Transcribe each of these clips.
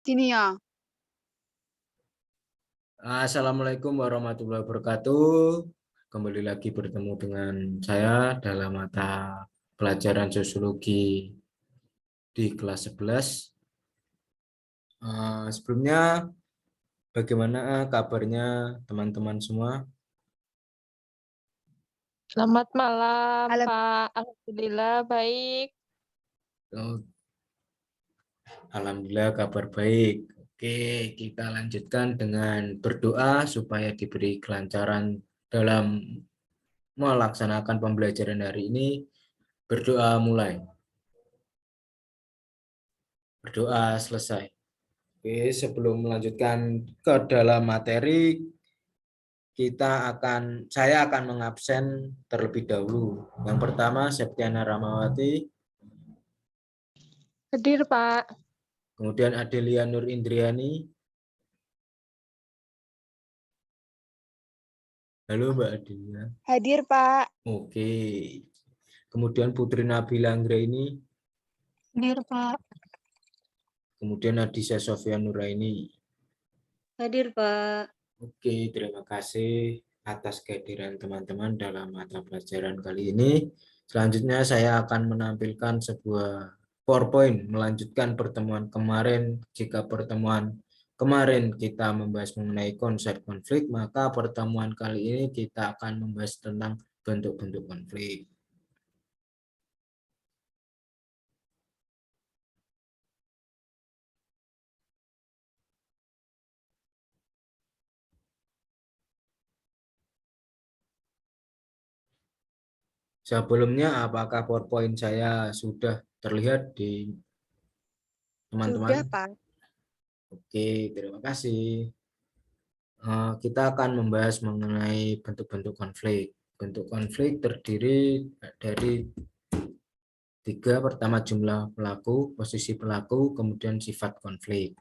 Sini ya. Assalamualaikum warahmatullahi wabarakatuh. Kembali lagi bertemu dengan saya dalam mata pelajaran sosiologi di kelas 11. Sebelumnya, bagaimana kabarnya teman-teman semua? Selamat malam, Alam. Pak. Alhamdulillah baik. Alhamdulillah kabar baik. Oke, kita lanjutkan dengan berdoa supaya diberi kelancaran dalam melaksanakan pembelajaran hari ini. Berdoa mulai. Berdoa selesai. Oke, sebelum melanjutkan ke dalam materi, saya akan mengabsen terlebih dahulu. Yang pertama, Septiana Ramawati, Hadir, Pak. kemudian Adelia Nur Indriani. Halo Mbak Adelia. Hadir, Pak. Oke. Kemudian Putri Nabila Anggraini, Hadir, Pak. kemudian Adisha Sofia Nuraini. Hadir, Pak. Oke, terima kasih atas kehadiran teman-teman dalam mata pelajaran kali ini. Selanjutnya saya akan menampilkan sebuah PowerPoint melanjutkan pertemuan kemarin. Jika pertemuan kemarin kita membahas mengenai konsep konflik, maka pertemuan kali ini kita akan membahas tentang bentuk-bentuk konflik. Sebelumnya, apakah PowerPoint saya sudah terlihat di teman-teman? Sudah, Pak. Oke, terima kasih. Kita akan membahas mengenai bentuk-bentuk konflik. Bentuk konflik terdiri dari tiga. Pertama, jumlah pelaku, posisi pelaku, kemudian sifat konflik.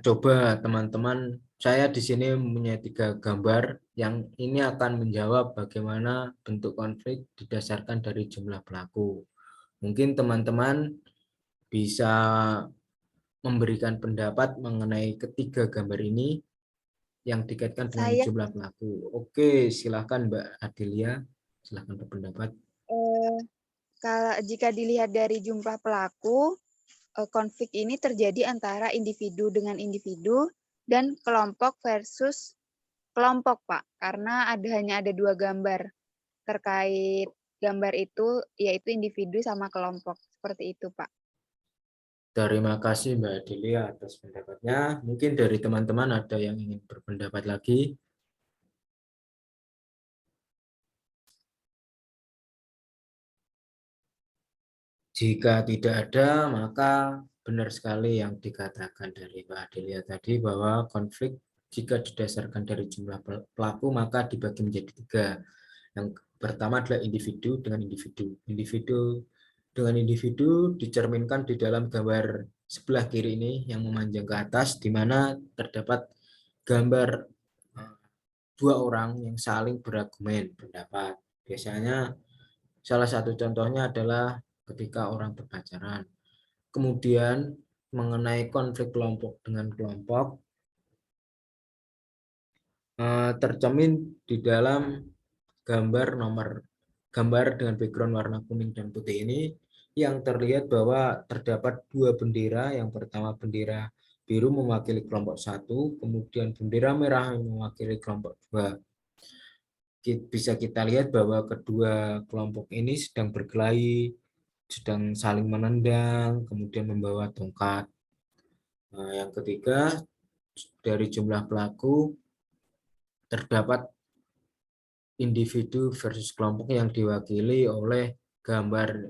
Coba teman-teman, saya di sini punya tiga gambar yang ini akan menjawab bagaimana bentuk konflik didasarkan dari jumlah pelaku. Mungkin teman-teman bisa memberikan pendapat mengenai ketiga gambar ini yang dikaitkan dengan Saya jumlah pelaku. Oke, silakan Mbak Adelia, silakan berpendapat. kalau jika dilihat dari jumlah pelaku, konflik ini terjadi antara individu dengan individu dan kelompok versus kelompok, Pak. Karena hanya ada dua gambar terkait gambar itu, yaitu individu sama kelompok. Seperti itu, Pak. Terima kasih Mbak Adelia atas pendapatnya. Mungkin dari teman-teman ada yang ingin berpendapat lagi. Jika tidak ada, maka benar sekali yang dikatakan dari Mbak Adelia tadi bahwa konflik jika didasarkan dari jumlah pelaku maka dibagi menjadi tiga. Yang pertama adalah individu dengan individu. Individu dengan individu dicerminkan di dalam gambar sebelah kiri ini yang memanjang ke atas, di mana terdapat gambar dua orang yang saling berargumen pendapat. Biasanya salah satu contohnya adalah ketika orang berpacaran. Kemudian mengenai konflik kelompok dengan kelompok tercermin di dalam gambar dengan background warna kuning dan putih ini yang terlihat bahwa terdapat dua bendera. Yang pertama bendera biru mewakili kelompok satu, kemudian bendera merah mewakili kelompok dua. Bisa kita lihat bahwa kedua kelompok ini sedang berkelahi, sedang saling menendang, kemudian membawa tongkat. Yang ketiga, dari jumlah pelaku terdapat individu versus kelompok yang diwakili oleh gambar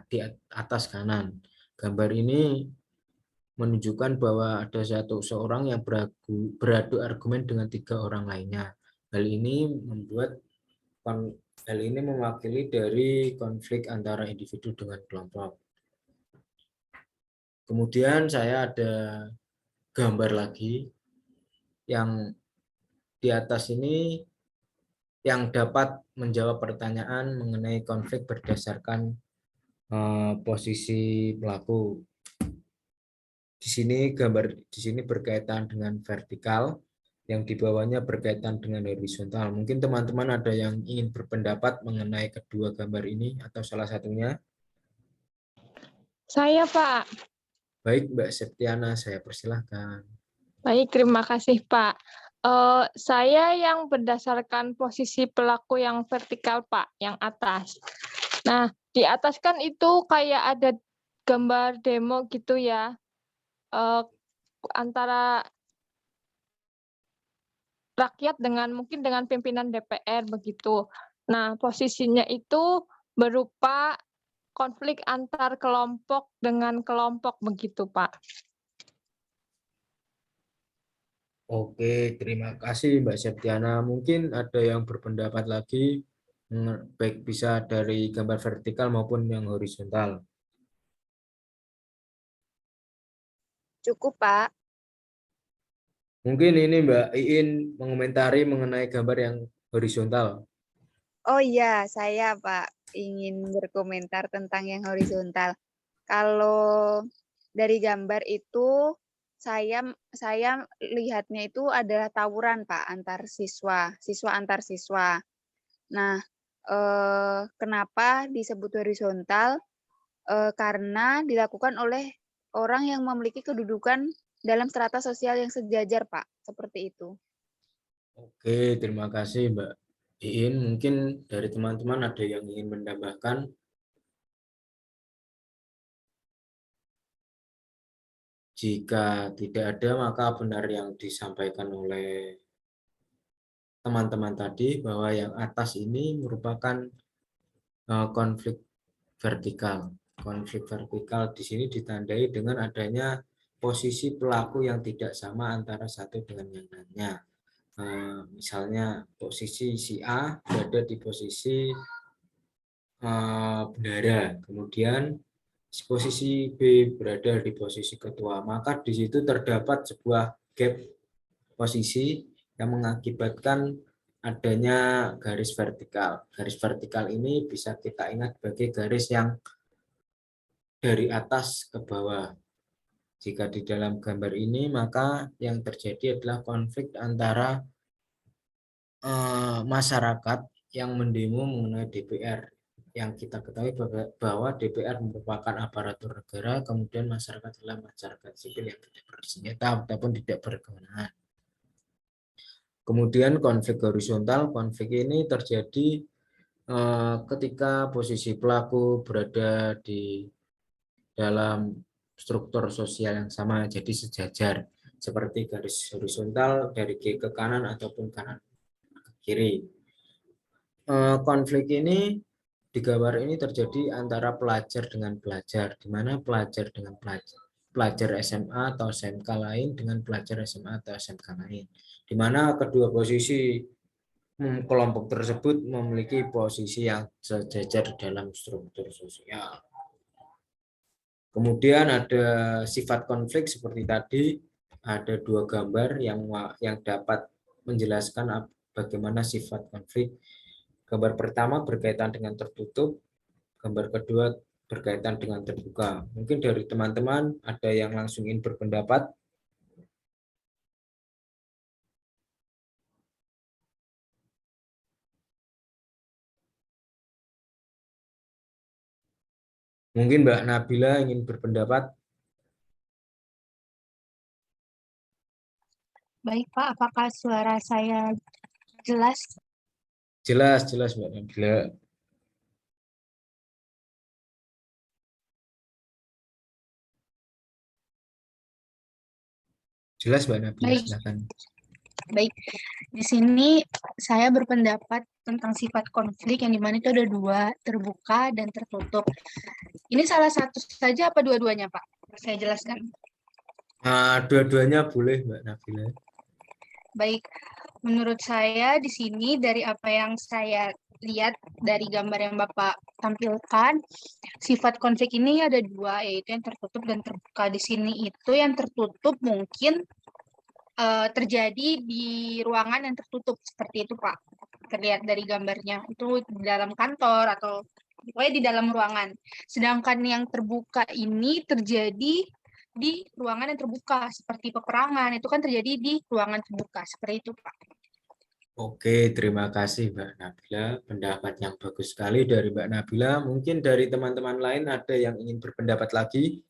di atas kanan. Gambar ini menunjukkan bahwa ada seorang yang beradu argumen dengan tiga orang lainnya. Hal ini mewakili dari konflik antara individu dengan kelompok. Kemudian saya ada gambar lagi yang di atas ini yang dapat menjawab pertanyaan mengenai konflik berdasarkan posisi pelaku. Di sini berkaitan dengan vertikal, yang di bawahnya berkaitan dengan horizontal. Mungkin teman-teman ada yang ingin berpendapat mengenai kedua gambar ini atau salah satunya. Saya, Pak. Baik, Mbak Septiana, saya persilahkan. Baik, terima kasih, Pak. Saya yang berdasarkan posisi pelaku yang vertikal, Pak, yang atas. Nah, di atas kan itu kayak ada gambar demo gitu ya, antara rakyat mungkin dengan pimpinan DPR begitu. Nah, posisinya itu berupa konflik antar kelompok dengan kelompok begitu, Pak. Oke, terima kasih Mbak Septiana. Mungkin ada yang berpendapat lagi, baik bisa dari gambar vertikal maupun yang horizontal. Cukup, Pak. Mungkin ini Mbak Iin mengomentari mengenai gambar yang horizontal. Oh iya, saya Pak ingin berkomentar tentang yang horizontal. Kalau dari gambar itu saya lihatnya itu adalah tawuran Pak antar siswa antar siswa. Nah, kenapa disebut horizontal? Karena dilakukan oleh orang yang memiliki kedudukan dalam strata sosial yang sejajar, Pak. Seperti itu. Oke, terima kasih Mbak Iin. Mungkin dari teman-teman ada yang ingin menambahkan. Jika tidak ada, maka benar yang disampaikan oleh teman-teman tadi, bahwa yang atas ini merupakan konflik vertikal. Konflik vertikal di sini ditandai dengan adanya posisi pelaku yang tidak sama antara satu dengan yang lainnya. Misalnya posisi si A berada di posisi bendahara, kemudian posisi B berada di posisi ketua, maka di situ terdapat sebuah gap posisi yang mengakibatkan adanya garis vertikal. Garis vertikal ini bisa kita ingat sebagai garis yang dari atas ke bawah. Jika di dalam gambar ini, maka yang terjadi adalah konflik antara masyarakat yang mendemo mengenai DPR. Yang kita ketahui bahwa DPR merupakan aparatur negara, kemudian masyarakat adalah masyarakat sipil yang tidak bersenjata ataupun tidak berkewenangan. Kemudian konflik horizontal, konflik ini terjadi ketika posisi pelaku berada di dalam struktur sosial yang sama, jadi sejajar, seperti garis horizontal dari kiri ke kanan ataupun kanan ke kiri. Konflik ini di gambar ini terjadi antara pelajar dengan pelajar, di mana pelajar dengan pelajar SMA atau SMK lain dengan pelajar SMA atau SMK lain, di mana kedua posisi kelompok tersebut memiliki posisi yang sejajar dalam struktur sosial. Kemudian ada sifat konflik seperti tadi, ada dua gambar yang dapat menjelaskan bagaimana sifat konflik. Gambar pertama berkaitan dengan tertutup, gambar kedua berkaitan dengan terbuka. Mungkin dari teman-teman ada yang langsung ingin berpendapat. Mungkin Mbak Nabila ingin berpendapat. Baik, Pak. Apakah suara saya jelas? Jelas Mbak Nabila. Jelas Mbak Nabila, Baik. silakan. Baik, di sini saya berpendapat tentang sifat konflik yang dimana itu ada dua, terbuka dan tertutup. Ini salah satu saja apa dua-duanya, Pak? Saya jelaskan. Dua-duanya boleh Mbak Nabila. Baik, menurut saya di sini dari apa yang saya lihat dari gambar yang Bapak tampilkan, sifat konflik ini ada dua, yaitu yang tertutup dan terbuka. Di sini itu yang tertutup mungkin terjadi di ruangan yang tertutup, seperti itu, Pak. terlihat dari gambarnya. Itu di dalam kantor atau pokoknya di dalam ruangan. Sedangkan yang terbuka ini terjadi di ruangan yang terbuka, seperti peperangan. Itu kan terjadi di ruangan terbuka. Seperti itu, Pak. Oke, terima kasih Mbak Nabila. Pendapat yang bagus sekali dari Mbak Nabila. Mungkin dari teman-teman lain ada yang ingin berpendapat lagi?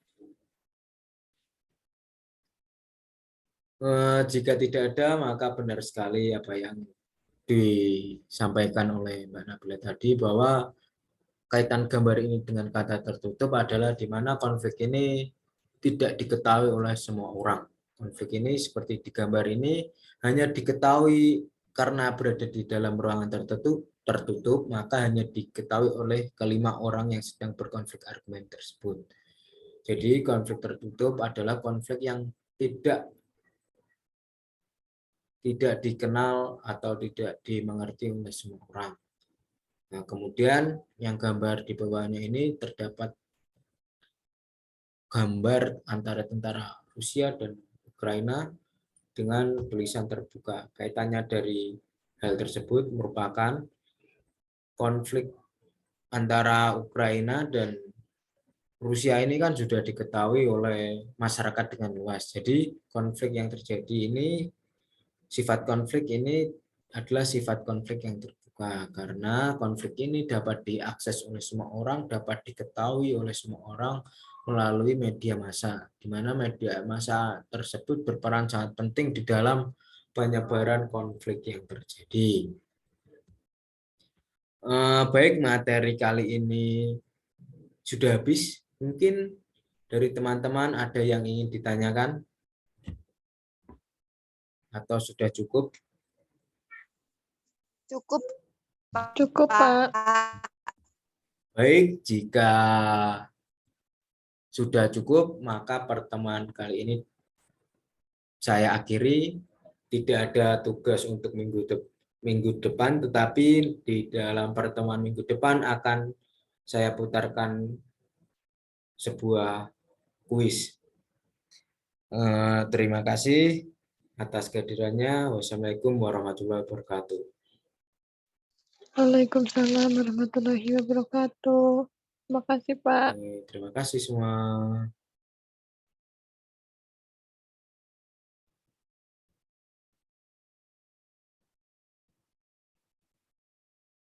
Jika tidak ada, maka benar sekali apa yang disampaikan oleh Mbak Nabila tadi, bahwa kaitan gambar ini dengan kata tertutup adalah di mana konflik ini tidak diketahui oleh semua orang. Konflik ini seperti di gambar ini hanya diketahui karena berada di dalam ruangan tertutup, maka hanya diketahui oleh kelima orang yang sedang berkonflik argumen tersebut. Jadi konflik tertutup adalah konflik yang tidak dikenal atau tidak dimengerti oleh semua orang. Nah, kemudian yang gambar di bawahnya ini terdapat gambar antara tentara Rusia dan Ukraina dengan tulisan terbuka. Kaitannya dari hal tersebut merupakan konflik antara Ukraina dan Rusia ini kan sudah diketahui oleh masyarakat dengan luas. Jadi konflik yang terjadi ini, sifat konflik ini adalah sifat konflik yang terbuka, karena konflik ini dapat diakses oleh semua orang, dapat diketahui oleh semua orang melalui media massa, di mana media massa tersebut berperan sangat penting di dalam penyebaran konflik yang terjadi. Baik, materi kali ini sudah habis. Mungkin dari teman-teman ada yang ingin ditanyakan atau sudah cukup? Cukup, Cukup, Pak. Baik, jika sudah cukup, maka pertemuan kali ini saya akhiri. Tidak ada tugas untuk minggu depan, tetapi di dalam pertemuan minggu depan akan saya putarkan sebuah kuis. Terima kasih atas kehadirannya. Wassalamualaikum warahmatullahi wabarakatuh. Waalaikumsalam warahmatullahi wabarakatuh. Terima kasih, Pak. Terima kasih semua.